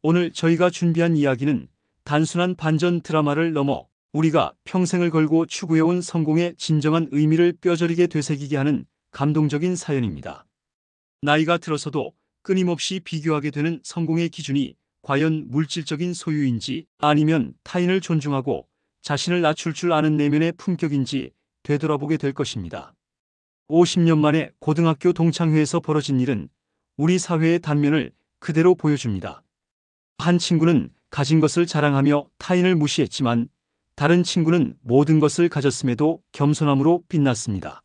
오늘 저희가 준비한 이야기는 단순한 반전 드라마를 넘어 우리가 평생을 걸고 추구해온 성공의 진정한 의미를 뼈저리게 되새기게 하는 감동적인 사연입니다. 나이가 들어서도 끊임없이 비교하게 되는 성공의 기준이 과연 물질적인 소유인지 아니면 타인을 존중하고 자신을 낮출 줄 아는 내면의 품격인지 되돌아보게 될 것입니다. 50년 만에 고등학교 동창회에서 벌어진 일은 우리 사회의 단면을 그대로 보여줍니다. 한 친구는 가진 것을 자랑하며 타인을 무시했지만 다른 친구는 모든 것을 가졌음에도 겸손함으로 빛났습니다.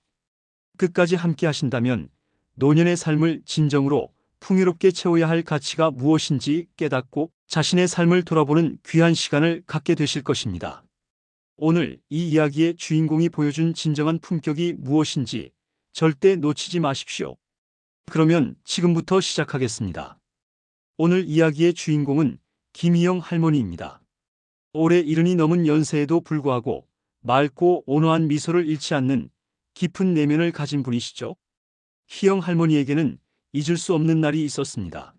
끝까지 함께 하신다면 노년의 삶을 진정으로 풍요롭게 채워야 할 가치가 무엇인지 깨닫고 자신의 삶을 돌아보는 귀한 시간을 갖게 되실 것입니다. 오늘 이 이야기의 주인공이 보여준 진정한 품격이 무엇인지 절대 놓치지 마십시오. 그러면 지금부터 시작하겠습니다. 오늘 이야기의 주인공은 김희영 할머니입니다. 올해 70이 넘은 연세에도 불구하고 맑고 온화한 미소를 잃지 않는 깊은 내면을 가진 분이시죠. 희영 할머니에게는 잊을 수 없는 날이 있었습니다.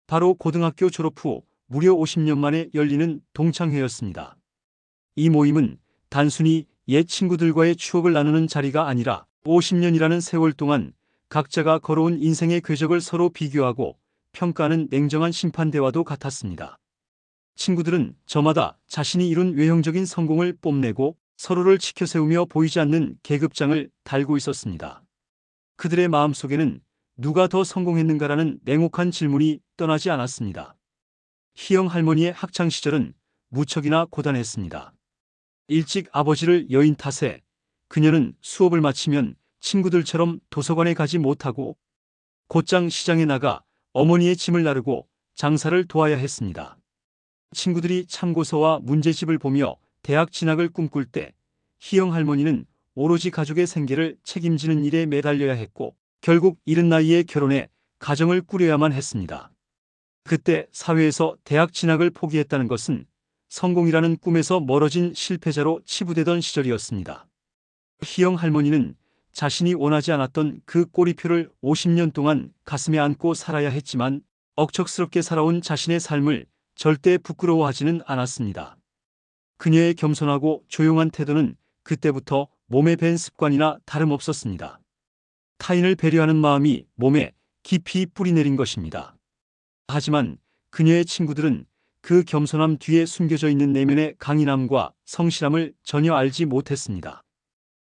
바로 고등학교 졸업 후 무려 50년 만에 열리는 동창회였습니다. 이 모임은 단순히 옛 친구들과의 추억을 나누는 자리가 아니라 50년이라는 세월 동안 각자가 걸어온 인생의 궤적을 서로 비교하고 평가하는 냉정한 심판대와도 같았습니다. 친구들은 저마다 자신이 이룬 외형적인 성공을 뽐내고 서로를 치켜세우며 보이지 않는 계급장을 달고 있었습니다. 그들의 마음속에는 누가 더 성공했는가라는 냉혹한 질문이 떠나지 않았습니다. 희영 할머니의 학창시절은 무척이나 고단했습니다. 일찍 아버지를 여인 탓에 그녀는 수업을 마치면 친구들처럼 도서관에 가지 못하고 곧장 시장에 나가 어머니의 짐을 나르고 장사를 도와야 했습니다. 친구들이 참고서와 문제집을 보며 대학 진학을 꿈꿀 때 희영 할머니는 오로지 가족의 생계를 책임지는 일에 매달려야 했고 결국 이른 나이에 결혼해 가정을 꾸려야만 했습니다. 그때 사회에서 대학 진학을 포기했다는 것은 성공이라는 꿈에서 멀어진 실패자로 치부되던 시절이었습니다. 희영 할머니는 자신이 원하지 않았던 그 꼬리표를 50년 동안 가슴에 안고 살아야 했지만 억척스럽게 살아온 자신의 삶을 절대 부끄러워하지는 않았습니다. 그녀의 겸손하고 조용한 태도는 그때부터 몸에 밴 습관이나 다름없었습니다. 타인을 배려하는 마음이 몸에 깊이 뿌리내린 것입니다. 하지만 그녀의 친구들은 그 겸손함 뒤에 숨겨져 있는 내면의 강인함과 성실함을 전혀 알지 못했습니다.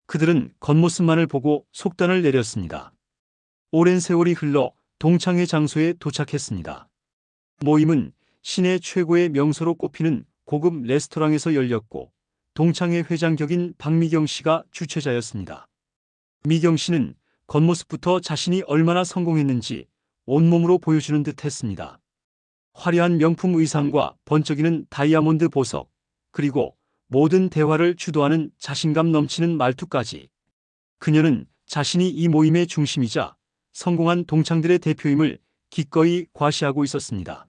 그들은 겉모습만을 보고 속단을 내렸습니다. 오랜 세월이 흘러 동창회 장소에 도착했습니다. 모임은 시내 최고의 명소로 꼽히는 고급 레스토랑에서 열렸고 동창회 회장 격인 박미경 씨가 주최자였습니다. 미경 씨는 겉모습부터 자신이 얼마나 성공했는지 온몸으로 보여주는 듯 했습니다. 화려한 명품 의상과 번쩍이는 다이아몬드 보석, 그리고 모든 대화를 주도하는 자신감 넘치는 말투까지. 그녀는 자신이 이 모임의 중심이자 성공한 동창들의 대표임을 기꺼이 과시하고 있었습니다.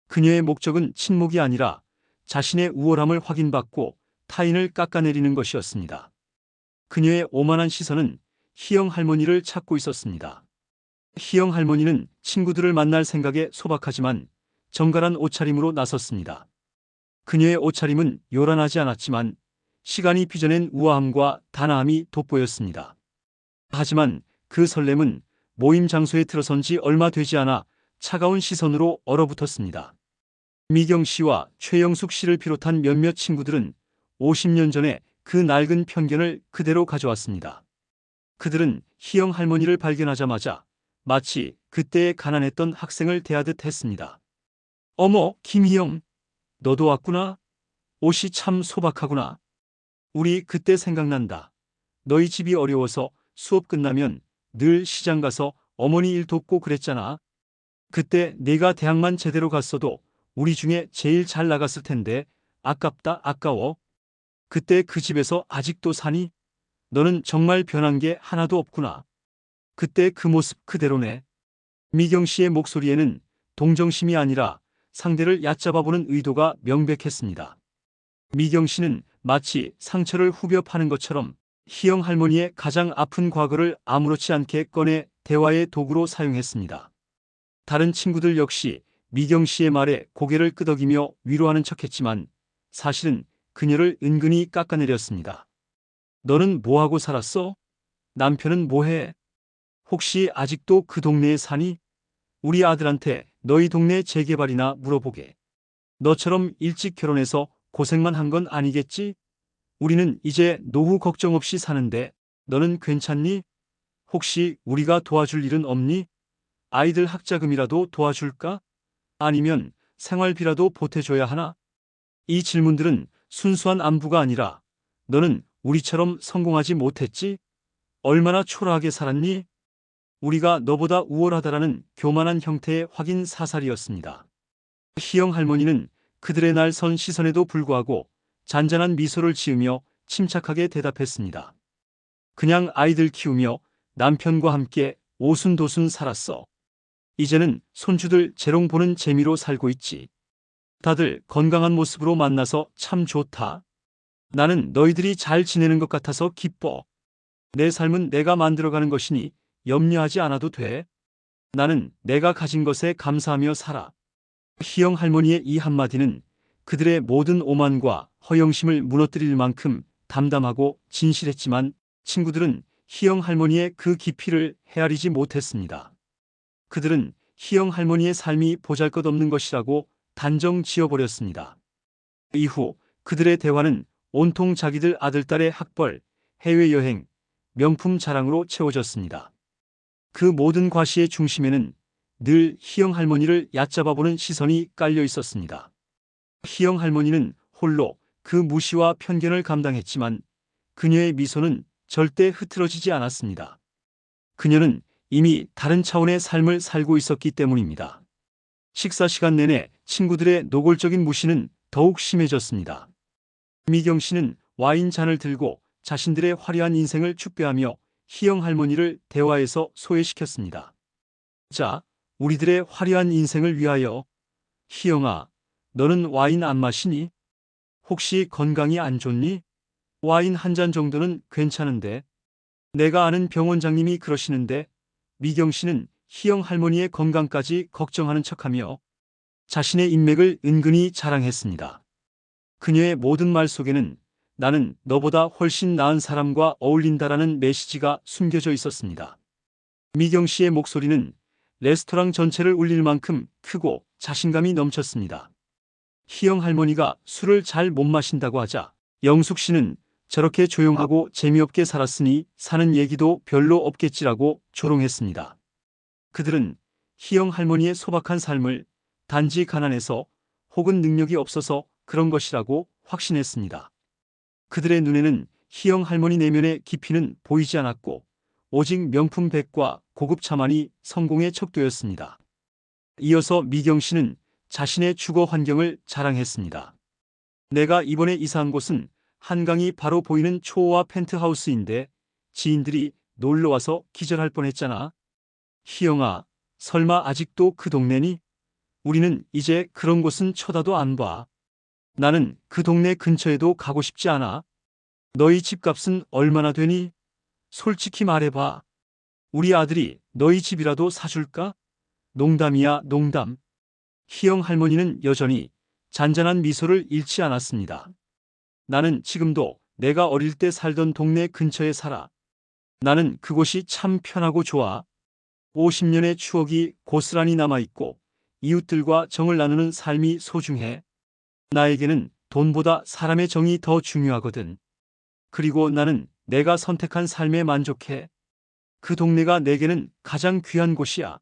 그녀의 목적은 친목이 아니라 자신의 우월함을 확인받고 타인을 깎아내리는 것이었습니다. 그녀의 오만한 시선은 희영 할머니를 찾고 있었습니다. 희영 할머니는 친구들을 만날 생각에 소박하지만 정갈한 옷차림으로 나섰습니다. 그녀의 옷차림은 요란하지 않았지만 시간이 빚어낸 우아함과 단아함이 돋보였습니다. 하지만 그 설렘은 모임 장소에 들어선 지 얼마 되지 않아 차가운 시선으로 얼어붙었습니다. 미경 씨와 최영숙 씨를 비롯한 몇몇 친구들은 50년 전에 그 낡은 편견을 그대로 가져왔습니다. 그들은 희영 할머니를 발견하자마자 마치 그때의 가난했던 학생을 대하듯 했습니다. 어머, 김희영, 너도 왔구나. 옷이 참 소박하구나. 우리 그때 생각난다. 너희 집이 어려워서 수업 끝나면 늘 시장 가서 어머니 일 돕고 그랬잖아. 그때 네가 대학만 제대로 갔어도 우리 중에 제일 잘 나갔을 텐데 아깝다, 아까워. 그때 그 집에서 아직도 사니? 너는 정말 변한 게 하나도 없구나. 그때 그 모습 그대로네. 미경 씨의 목소리에는 동정심이 아니라 상대를 얕잡아보는 의도가 명백했습니다. 미경 씨는 마치 상처를 후벼 파는 것처럼 희영 할머니의 가장 아픈 과거를 아무렇지 않게 꺼내 대화의 도구로 사용했습니다. 다른 친구들 역시 미경 씨의 말에 고개를 끄덕이며 위로하는 척했지만 사실은 그녀를 은근히 깎아내렸습니다. 너는 뭐하고 살았어? 남편은 뭐해? 혹시 아직도 그 동네에 사니? 우리 아들한테 너희 동네 재개발이나 물어보게. 너처럼 일찍 결혼해서 고생만 한 건 아니겠지? 우리는 이제 노후 걱정 없이 사는데 너는 괜찮니? 혹시 우리가 도와줄 일은 없니? 아이들 학자금이라도 도와줄까? 아니면 생활비라도 보태줘야 하나? 이 질문들은 순수한 안부가 아니라 너는 우리처럼 성공하지 못했지? 얼마나 초라하게 살았니? 우리가 너보다 우월하다라는 교만한 형태의 확인 사살이었습니다. 희영 할머니는 그들의 날 선 시선에도 불구하고 잔잔한 미소를 지으며 침착하게 대답했습니다. 그냥 아이들 키우며 남편과 함께 오순도순 살았어. 이제는 손주들 재롱 보는 재미로 살고 있지. 다들 건강한 모습으로 만나서 참 좋다. 나는 너희들이 잘 지내는 것 같아서 기뻐. 내 삶은 내가 만들어가는 것이니 염려하지 않아도 돼. 나는 내가 가진 것에 감사하며 살아. 희영 할머니의 이 한마디는 그들의 모든 오만과 허영심을 무너뜨릴 만큼 담담하고 진실했지만 친구들은 희영 할머니의 그 깊이를 헤아리지 못했습니다. 그들은 희영 할머니의 삶이 보잘것없는 것이라고 단정 지어버렸습니다. 이후 그들의 대화는 온통 자기들 아들딸의 학벌, 해외여행, 명품 자랑으로 채워졌습니다. 그 모든 과시의 중심에는 늘 희영 할머니를 얕잡아보는 시선이 깔려 있었습니다. 희영 할머니는 홀로 그 무시와 편견을 감당했지만 그녀의 미소는 절대 흐트러지지 않았습니다. 그녀는 이미 다른 차원의 삶을 살고 있었기 때문입니다. 식사 시간 내내 친구들의 노골적인 무시는 더욱 심해졌습니다. 미경 씨는 와인 잔을 들고 자신들의 화려한 인생을 축배하며 희영 할머니를 대화에서 소외시켰습니다. 자, 우리들의 화려한 인생을 위하여. 희영아, 너는 와인 안 마시니? 혹시 건강이 안 좋니? 와인 한 잔 정도는 괜찮은데. 내가 아는 병원장님이 그러시는데. 미경 씨는 희영 할머니의 건강까지 걱정하는 척하며 자신의 인맥을 은근히 자랑했습니다. 그녀의 모든 말 속에는 나는 너보다 훨씬 나은 사람과 어울린다라는 메시지가 숨겨져 있었습니다. 미경 씨의 목소리는 레스토랑 전체를 울릴 만큼 크고 자신감이 넘쳤습니다. 희영 할머니가 술을 잘 못 마신다고 하자 영숙 씨는 저렇게 조용하고 재미없게 살았으니 사는 얘기도 별로 없겠지라고 조롱했습니다. 그들은 희영 할머니의 소박한 삶을 단지 가난해서 혹은 능력이 없어서 그런 것이라고 확신했습니다. 그들의 눈에는 희영 할머니 내면의 깊이는 보이지 않았고 오직 명품 백과 고급 차만이 성공의 척도였습니다. 이어서 미경 씨는 자신의 주거 환경을 자랑했습니다. 내가 이번에 이사한 곳은 한강이 바로 보이는 초호화 펜트하우스인데 지인들이 놀러와서 기절할 뻔했잖아. 희영아, 설마 아직도 그 동네니? 우리는 이제 그런 곳은 쳐다도 안 봐. 나는 그 동네 근처에도 가고 싶지 않아. 너희 집값은 얼마나 되니? 솔직히 말해봐. 우리 아들이 너희 집이라도 사줄까? 농담이야, 농담. 희영 할머니는 여전히 잔잔한 미소를 잃지 않았습니다. 나는 지금도 내가 어릴 때 살던 동네 근처에 살아. 나는 그곳이 참 편하고 좋아. 50년의 추억이 고스란히 남아있고 이웃들과 정을 나누는 삶이 소중해. 나에게는 돈보다 사람의 정이 더 중요하거든. 그리고 나는 내가 선택한 삶에 만족해. 그 동네가 내게는 가장 귀한 곳이야.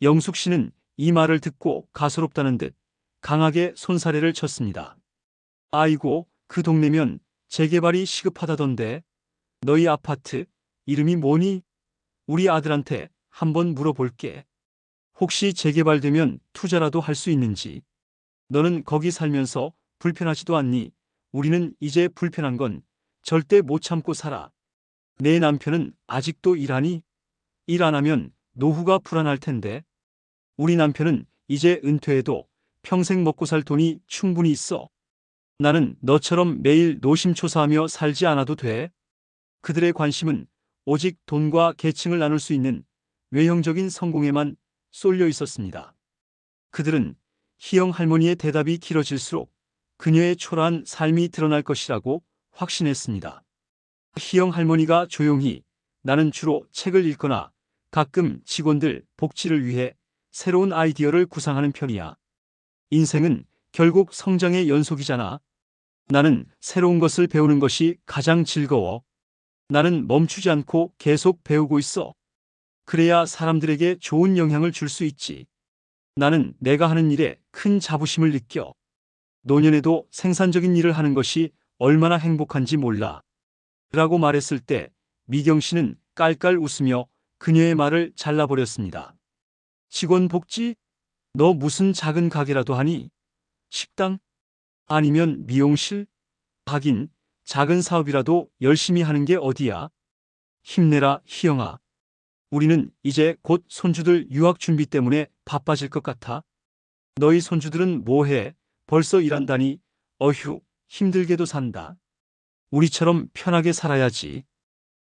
영숙 씨는 이 말을 듣고 가소롭다는 듯 강하게 손사래를 쳤습니다. 아이고, 그 동네면 재개발이 시급하다던데. 너희 아파트 이름이 뭐니? 우리 아들한테 한번 물어볼게. 혹시 재개발되면 투자라도 할 수 있는지. 너는 거기 살면서 불편하지도 않니? 우리는 이제 불편한 건 절대 못 참고 살아. 내 남편은 아직도 일하니? 일 안 하면 노후가 불안할 텐데. 우리 남편은 이제 은퇴해도 평생 먹고 살 돈이 충분히 있어. 나는 너처럼 매일 노심초사하며 살지 않아도 돼. 그들의 관심은 오직 돈과 계층을 나눌 수 있는 외형적인 성공에만 쏠려 있었습니다. 그들은 희영 할머니의 대답이 길어질수록 그녀의 초라한 삶이 드러날 것이라고 확신했습니다. 희영 할머니가 조용히 나는 주로 책을 읽거나 가끔 직원들 복지를 위해 새로운 아이디어를 구상하는 편이야. 인생은 결국 성장의 연속이잖아. 나는 새로운 것을 배우는 것이 가장 즐거워. 나는 멈추지 않고 계속 배우고 있어. 그래야 사람들에게 좋은 영향을 줄 수 있지. 나는 내가 하는 일에 큰 자부심을 느껴. 노년에도 생산적인 일을 하는 것이 얼마나 행복한지 몰라. 라고 말했을 때 미경 씨는 깔깔 웃으며 그녀의 말을 잘라버렸습니다. 직원 복지? 너 무슨 작은 가게라도 하니? 식당? 아니면 미용실? 하긴 작은 사업이라도 열심히 하는 게 어디야? 힘내라, 희영아. 우리는 이제 곧 손주들 유학 준비 때문에 바빠질 것 같아. 너희 손주들은 뭐해? 벌써 일한다니? 어휴, 힘들게도 산다. 우리처럼 편하게 살아야지.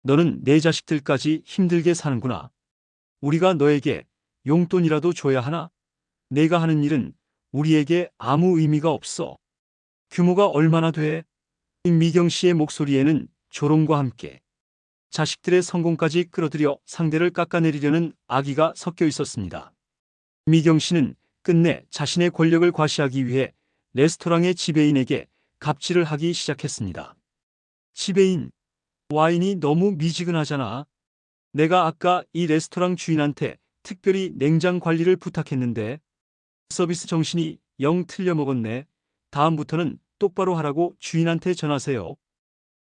너는 내 자식들까지 힘들게 사는구나. 우리가 너에게 용돈이라도 줘야 하나? 내가 하는 일은 우리에게 아무 의미가 없어. 규모가 얼마나 돼? 미경 씨의 목소리에는 조롱과 함께 자식들의 성공까지 끌어들여 상대를 깎아내리려는 악의가 섞여 있었습니다. 미경 씨는 끝내 자신의 권력을 과시하기 위해 레스토랑의 지배인에게 갑질을 하기 시작했습니다. 지배인, 와인이 너무 미지근하잖아. 내가 아까 이 레스토랑 주인한테 특별히 냉장 관리를 부탁했는데 서비스 정신이 영 틀려먹었네. 다음부터는 똑바로 하라고 주인한테 전하세요.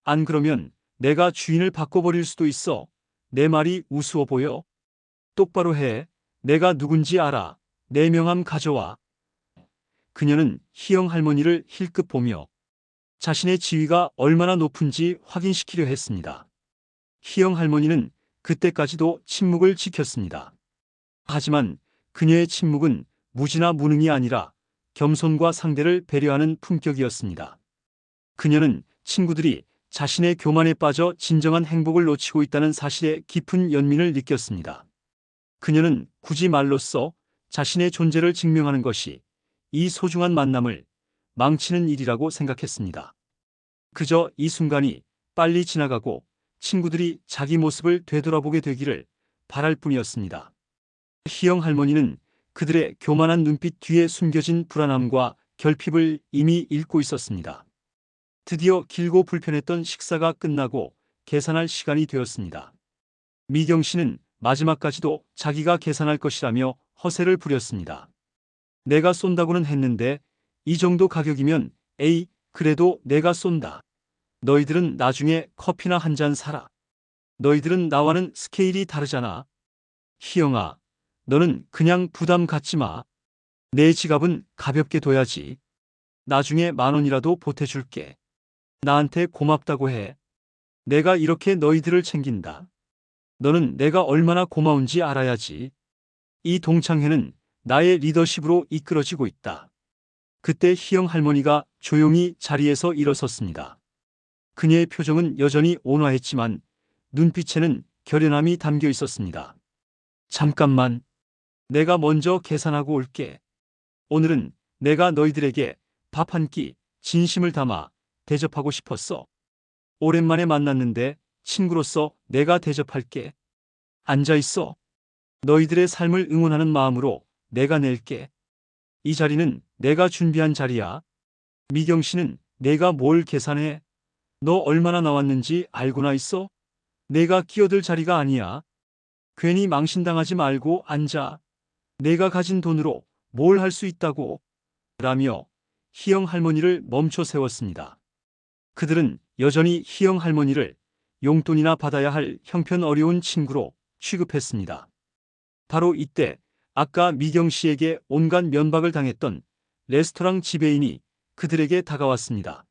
안 그러면 내가 주인을 바꿔버릴 수도 있어. 내 말이 우스워 보여? 똑바로 해. 내가 누군지 알아. 내 명함 가져와. 그녀는 희영 할머니를 힐끗 보며 자신의 지위가 얼마나 높은지 확인시키려 했습니다. 희영 할머니는 그때까지도 침묵을 지켰습니다. 하지만 그녀의 침묵은 무지나 무능이 아니라 겸손과 상대를 배려하는 품격이었습니다. 그녀는 친구들이 자신의 교만에 빠져 진정한 행복을 놓치고 있다는 사실에 깊은 연민을 느꼈습니다. 그녀는 굳이 말로써 자신의 존재를 증명하는 것이 이 소중한 만남을 망치는 일이라고 생각했습니다. 그저 이 순간이 빨리 지나가고 친구들이 자기 모습을 되돌아보게 되기를 바랄 뿐이었습니다. 희영 할머니는 그들의 교만한 눈빛 뒤에 숨겨진 불안함과 결핍을 이미 읽고 있었습니다. 드디어 길고 불편했던 식사가 끝나고 계산할 시간이 되었습니다. 미경 씨는 마지막까지도 자기가 계산할 것이라며 허세를 부렸습니다. 내가 쏜다고는 했는데 이 정도 가격이면 에이, 그래도 내가 쏜다. 너희들은 나중에 커피나 한 잔 사라. 너희들은 나와는 스케일이 다르잖아. 희영아, 너는 그냥 부담 갖지 마. 내 지갑은 가볍게 둬야지. 나중에 10,000원이라도 보태줄게. 나한테 고맙다고 해. 내가 이렇게 너희들을 챙긴다. 너는 내가 얼마나 고마운지 알아야지. 이 동창회는 나의 리더십으로 이끌어지고 있다. 그때 희영 할머니가 조용히 자리에서 일어섰습니다. 그녀의 표정은 여전히 온화했지만 눈빛에는 결연함이 담겨 있었습니다. 잠깐만. 내가 먼저 계산하고 올게. 오늘은 내가 너희들에게 밥 한 끼 진심을 담아 대접하고 싶었어. 오랜만에 만났는데 친구로서 내가 대접할게. 앉아 있어. 너희들의 삶을 응원하는 마음으로 내가 낼게. 이 자리는 내가 준비한 자리야. 미경 씨는 내가 뭘 계산해? 너 얼마나 나왔는지 알고나 있어? 내가 끼어들 자리가 아니야. 괜히 망신당하지 말고 앉아. 내가 가진 돈으로 뭘 할 수 있다고. 라며 희영 할머니를 멈춰 세웠습니다. 그들은 여전히 희영 할머니를 용돈이나 받아야 할 형편 어려운 친구로 취급했습니다. 바로 이때 아까 미경 씨에게 온갖 면박을 당했던 레스토랑 지배인이 그들에게 다가왔습니다.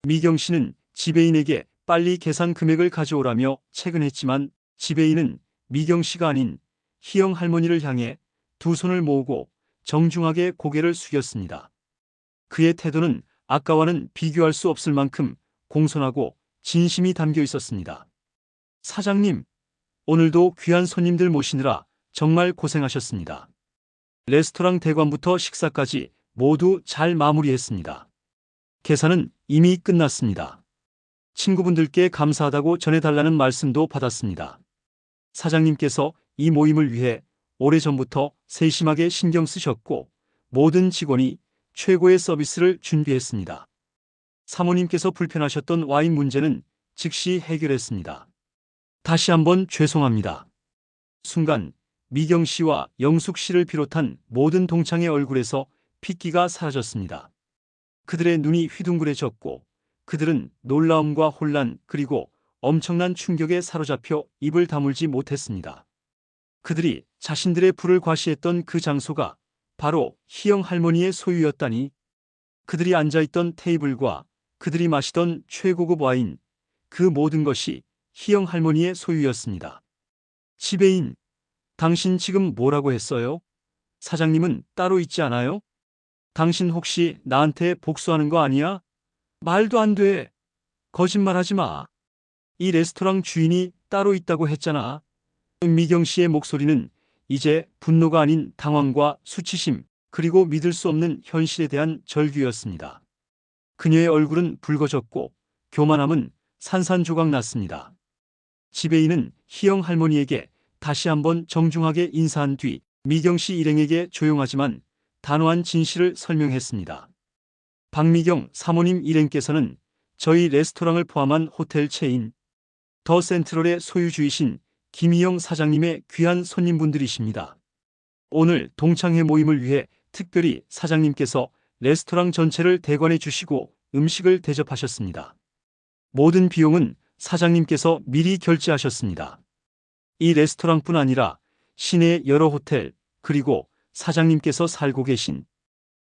미경 씨는 지배인에게 빨리 계산 금액을 가져오라며 채근했지만 지배인은 미경 씨가 아닌 희영 할머니를 향해 두 손을 모으고 정중하게 고개를 숙였습니다. 그의 태도는 아까와는 비교할 수 없을 만큼 공손하고 진심이 담겨 있었습니다. 사장님, 오늘도 귀한 손님들 모시느라 정말 고생하셨습니다. 레스토랑 대관부터 식사까지 모두 잘 마무리했습니다. 계산은 이미 끝났습니다. 친구분들께 감사하다고 전해달라는 말씀도 받았습니다. 사장님께서 이 모임을 위해 오래전부터 세심하게 신경 쓰셨고 모든 직원이 최고의 서비스를 준비했습니다. 사모님께서 불편하셨던 와인 문제는 즉시 해결했습니다. 다시 한번 죄송합니다. 순간 미경 씨와 영숙 씨를 비롯한 모든 동창의 얼굴에서 핏기가 사라졌습니다. 그들의 눈이 휘둥그레졌고 그들은 놀라움과 혼란 그리고 엄청난 충격에 사로잡혀 입을 다물지 못했습니다. 그들이 자신들의 부를 과시했던 그 장소가 바로 희영 할머니의 소유였다니. 그들이 앉아있던 테이블과 그들이 마시던 최고급 와인, 그 모든 것이 희영 할머니의 소유였습니다. 지배인, 당신 지금 뭐라고 했어요? 사장님은 따로 있지 않아요? 당신 혹시 나한테 복수하는 거 아니야? 말도 안 돼. 거짓말하지 마. 이 레스토랑 주인이 따로 있다고 했잖아. 미경 씨의 목소리는 이제 분노가 아닌 당황과 수치심, 그리고 믿을 수 없는 현실에 대한 절규였습니다. 그녀의 얼굴은 붉어졌고 교만함은 산산조각 났습니다. 지배인은 희영 할머니에게 다시 한번 정중하게 인사한 뒤 미경 씨 일행에게 조용하지만 단호한 진실을 설명했습니다. 박미경 사모님 일행께서는 저희 레스토랑을 포함한 호텔 체인 더 센트럴의 소유주이신 김희영 사장님의 귀한 손님분들이십니다. 오늘 동창회 모임을 위해 특별히 사장님께서 레스토랑 전체를 대관해 주시고 음식을 대접하셨습니다. 모든 비용은 사장님께서 미리 결제하셨습니다. 이 레스토랑뿐 아니라 시내의 여러 호텔, 그리고 사장님께서 살고 계신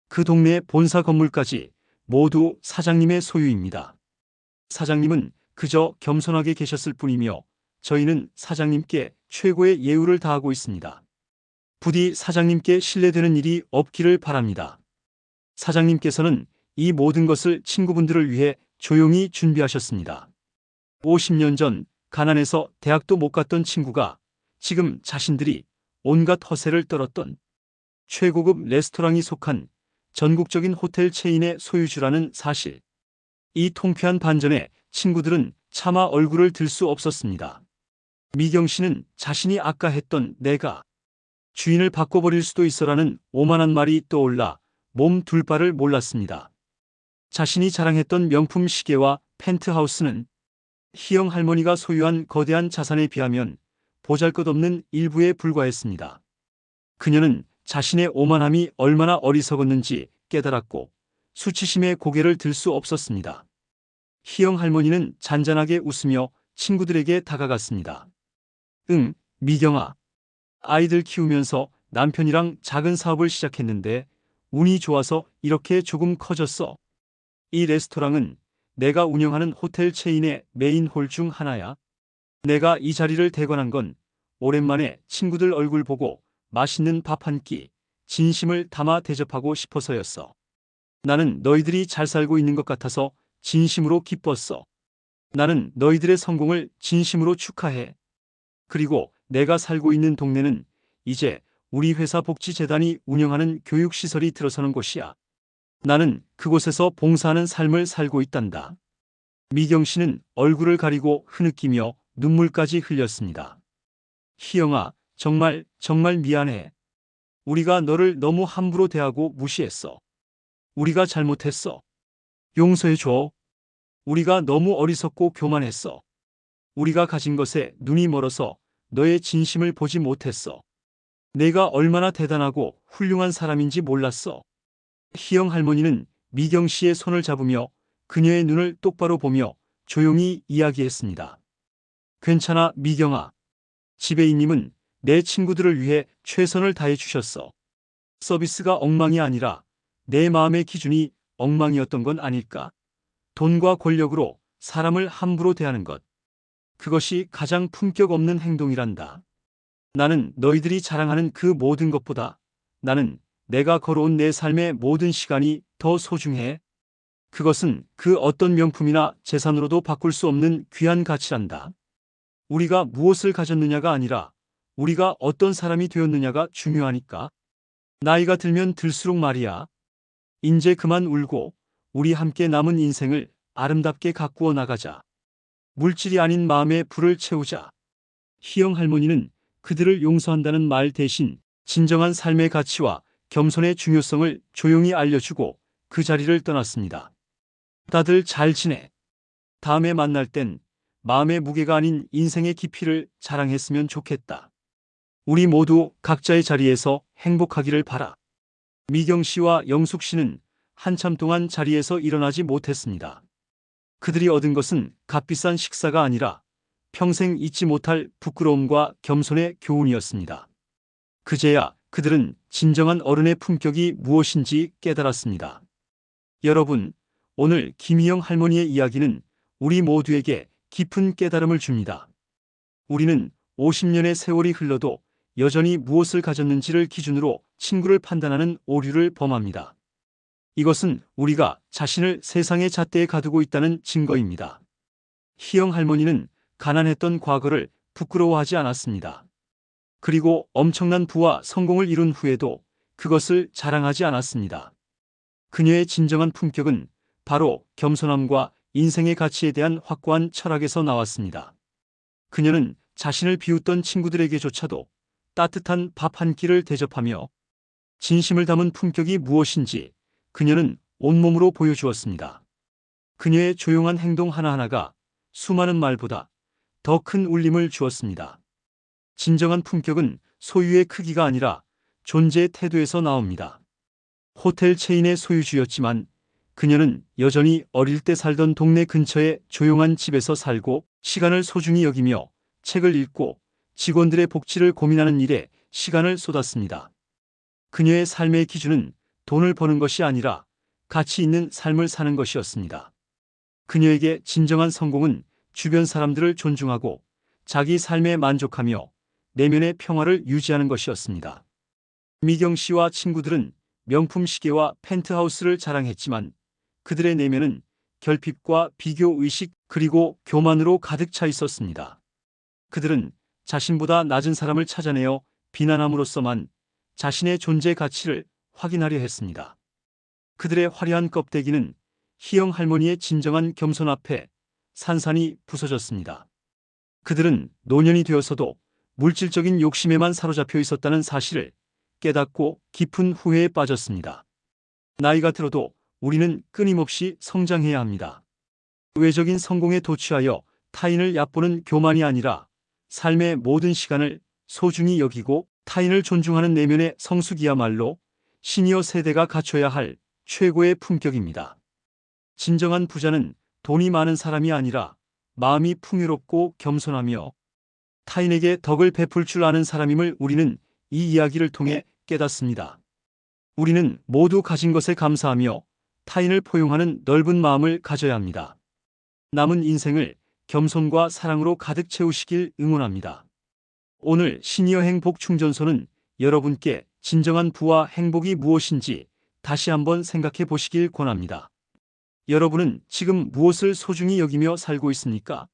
그 동네의 본사 건물까지 모두 사장님의 소유입니다. 사장님은 그저 겸손하게 계셨을 뿐이며 저희는 사장님께 최고의 예우를 다하고 있습니다. 부디 사장님께 신뢰되는 일이 없기를 바랍니다. 사장님께서는 이 모든 것을 친구분들을 위해 조용히 준비하셨습니다. 50년 전 가난해서 대학도 못 갔던 친구가 지금 자신들이 온갖 허세를 떨었던 최고급 레스토랑이 속한 전국적인 호텔 체인의 소유주라는 사실. 이 통쾌한 반전에 친구들은 차마 얼굴을 들 수 없었습니다. 미경 씨는 자신이 아까 했던 내가 주인을 바꿔버릴 수도 있어라는 오만한 말이 떠올라 몸 둘 바를 몰랐습니다. 자신이 자랑했던 명품 시계와 펜트하우스는 희영 할머니가 소유한 거대한 자산에 비하면 보잘것없는 일부에 불과했습니다. 그녀는 자신의 오만함이 얼마나 어리석었는지 깨달았고 수치심에 고개를 들 수 없었습니다. 희영 할머니는 잔잔하게 웃으며 친구들에게 다가갔습니다. 응, 미경아. 아이들 키우면서 남편이랑 작은 사업을 시작했는데 운이 좋아서 이렇게 조금 커졌어. 이 레스토랑은 내가 운영하는 호텔 체인의 메인 홀 중 하나야. 내가 이 자리를 대관한 건 오랜만에 친구들 얼굴 보고 맛있는 밥 한 끼, 진심을 담아 대접하고 싶어서였어. 나는 너희들이 잘 살고 있는 것 같아서 진심으로 기뻤어. 나는 너희들의 성공을 진심으로 축하해. 그리고 내가 살고 있는 동네는 이제 우리 회사 복지재단이 운영하는 교육시설이 들어서는 곳이야. 나는 그곳에서 봉사하는 삶을 살고 있단다. 미경 씨는 얼굴을 가리고 흐느끼며 눈물까지 흘렸습니다. 희영아, 정말 미안해. 우리가 너를 너무 함부로 대하고 무시했어. 우리가 잘못했어. 용서해줘. 우리가 너무 어리석고 교만했어. 우리가 가진 것에 눈이 멀어서 너의 진심을 보지 못했어. 내가 얼마나 대단하고 훌륭한 사람인지 몰랐어. 희영 할머니는 미경 씨의 손을 잡으며 그녀의 눈을 똑바로 보며 조용히 이야기했습니다. 괜찮아, 미경아. 지배인님은 내 친구들을 위해 최선을 다해 주셨어. 서비스가 엉망이 아니라 내 마음의 기준이 엉망이었던 건 아닐까? 돈과 권력으로 사람을 함부로 대하는 것. 그것이 가장 품격 없는 행동이란다. 나는 너희들이 자랑하는 그 모든 것보다 나는 내가 걸어온 내 삶의 모든 시간이 더 소중해. 그것은 그 어떤 명품이나 재산으로도 바꿀 수 없는 귀한 가치란다. 우리가 무엇을 가졌느냐가 아니라 우리가 어떤 사람이 되었느냐가 중요하니까. 나이가 들면 들수록 말이야. 인제 그만 울고 우리 함께 남은 인생을 아름답게 가꾸어 나가자. 물질이 아닌 마음의 불을 채우자. 희영 할머니는 그들을 용서한다는 말 대신 진정한 삶의 가치와 겸손의 중요성을 조용히 알려주고 그 자리를 떠났습니다. 다들 잘 지내. 다음에 만날 땐 마음의 무게가 아닌 인생의 깊이를 자랑했으면 좋겠다. 우리 모두 각자의 자리에서 행복하기를 바라. 미경 씨와 영숙 씨는 한참 동안 자리에서 일어나지 못했습니다. 그들이 얻은 것은 값비싼 식사가 아니라 평생 잊지 못할 부끄러움과 겸손의 교훈이었습니다. 그제야 그들은 진정한 어른의 품격이 무엇인지 깨달았습니다. 여러분, 오늘 김희영 할머니의 이야기는 우리 모두에게 깊은 깨달음을 줍니다. 우리는 50년의 세월이 흘러도 여전히 무엇을 가졌는지를 기준으로 친구를 판단하는 오류를 범합니다. 이것은 우리가 자신을 세상의 잣대에 가두고 있다는 증거입니다. 희영 할머니는 가난했던 과거를 부끄러워하지 않았습니다. 그리고 엄청난 부와 성공을 이룬 후에도 그것을 자랑하지 않았습니다. 그녀의 진정한 품격은 바로 겸손함과 인생의 가치에 대한 확고한 철학에서 나왔습니다. 그녀는 자신을 비웃던 친구들에게조차도 따뜻한 밥 한 끼를 대접하며 진심을 담은 품격이 무엇인지 그녀는 온몸으로 보여주었습니다. 그녀의 조용한 행동 하나하나가 수많은 말보다 더 큰 울림을 주었습니다. 진정한 품격은 소유의 크기가 아니라 존재의 태도에서 나옵니다. 호텔 체인의 소유주였지만 그녀는 여전히 어릴 때 살던 동네 근처의 조용한 집에서 살고 시간을 소중히 여기며 책을 읽고 직원들의 복지를 고민하는 일에 시간을 쏟았습니다. 그녀의 삶의 기준은 돈을 버는 것이 아니라 가치 있는 삶을 사는 것이었습니다. 그녀에게 진정한 성공은 주변 사람들을 존중하고 자기 삶에 만족하며 내면의 평화를 유지하는 것이었습니다. 미경 씨와 친구들은 명품 시계와 펜트하우스를 자랑했지만 그들의 내면은 결핍과 비교의식 그리고 교만으로 가득 차 있었습니다. 그들은 자신보다 낮은 사람을 찾아내어 비난함으로써만 자신의 존재 가치를 확인하려 했습니다. 그들의 화려한 껍데기는 희영 할머니의 진정한 겸손 앞에 산산이 부서졌습니다. 그들은 노년이 되어서도 물질적인 욕심에만 사로잡혀 있었다는 사실을 깨닫고 깊은 후회에 빠졌습니다. 나이가 들어도 우리는 끊임없이 성장해야 합니다. 외적인 성공에 도취하여 타인을 얕보는 교만이 아니라 삶의 모든 시간을 소중히 여기고 타인을 존중하는 내면의 성숙이야말로 시니어 세대가 갖춰야 할 최고의 품격입니다. 진정한 부자는 돈이 많은 사람이 아니라 마음이 풍요롭고 겸손하며 타인에게 덕을 베풀 줄 아는 사람임을 우리는 이 이야기를 통해 깨닫습니다. 우리는 모두 가진 것에 감사하며 타인을 포용하는 넓은 마음을 가져야 합니다. 남은 인생을 겸손과 사랑으로 가득 채우시길 응원합니다. 오늘 시니어 행복 충전소는 여러분께 진정한 부와 행복이 무엇인지 다시 한번 생각해 보시길 권합니다. 여러분은 지금 무엇을 소중히 여기며 살고 있습니까?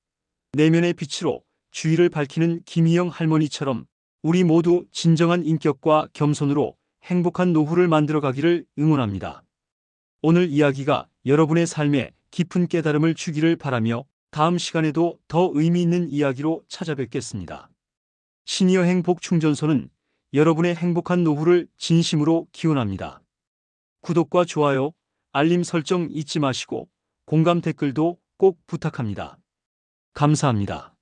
내면의 빛으로 주위를 밝히는 김희영 할머니처럼 우리 모두 진정한 인격과 겸손으로 행복한 노후를 만들어 가기를 응원합니다. 오늘 이야기가 여러분의 삶에 깊은 깨달음을 주기를 바라며 다음 시간에도 더 의미 있는 이야기로 찾아뵙겠습니다. 시니어 행복 충전소는 여러분의 행복한 노후를 진심으로 기원합니다. 구독과 좋아요, 알림 설정 잊지 마시고 공감 댓글도 꼭 부탁합니다. 감사합니다.